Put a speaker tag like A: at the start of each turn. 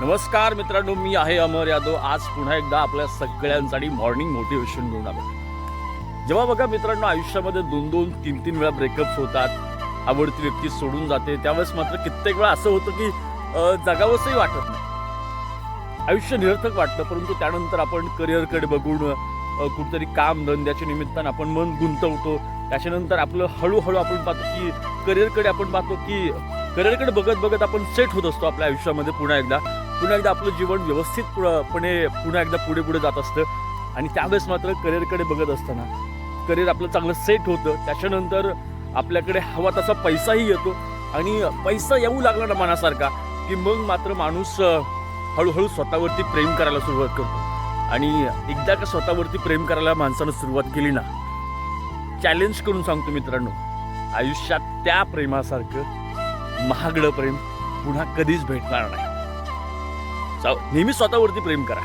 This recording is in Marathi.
A: नमस्कार मित्रांनो, मी आहे अमर यादव. आज पुन्हा एकदा आपल्या सगळ्यांसाठी मॉर्निंग मोटिवेशन घेऊन आलो. जेव्हा बघा मित्रांनो, आयुष्यामध्ये 2-2, 3-3 वेळा ब्रेकअप्स होतात, आवडती व्यक्ती सोडून जाते, त्यावेळेस मात्र कित्येक वेळा असं होतं की जगावंसंही वाटत नाही, आयुष्य निरर्थक वाटतं. परंतु त्यानंतर आपण करिअरकडे बघून कुठेतरी काम धंद्याच्या निमित्तानं आपण मन गुंतवतो. त्याच्यानंतर आपलं हळूहळू आपण पाहतो की करिअरकडे आपण पाहतो की करिअरकडे बघत बघत आपण सेट होत असतो आपल्या आयुष्यामध्ये. पुन्हा एकदा आपलं जीवन व्यवस्थितपणे पुन्हा एकदा पुढे जात असतं. आणि त्यावेळेस मात्र करिअरकडे बघत असताना करिअर आपलं चांगलं सेट होतं. त्याच्यानंतर आपल्याकडे हवा तसा पैसाही येतो आणि पैसा येऊ लागला ना मनासारखा की मग मात्र माणूस हळूहळू स्वतःवरती प्रेम करायला सुरुवात करतो. आणि एकदा का स्वतःवरती प्रेम करायला माणसानं सुरुवात केली ना, चॅलेंज करून सांगतो मित्रांनो, आयुष्यात त्या प्रेमासारखं महागडं प्रेम पुन्हा कधीच भेटणार नाही. नेहमी स्वतःवरती प्रेम करा.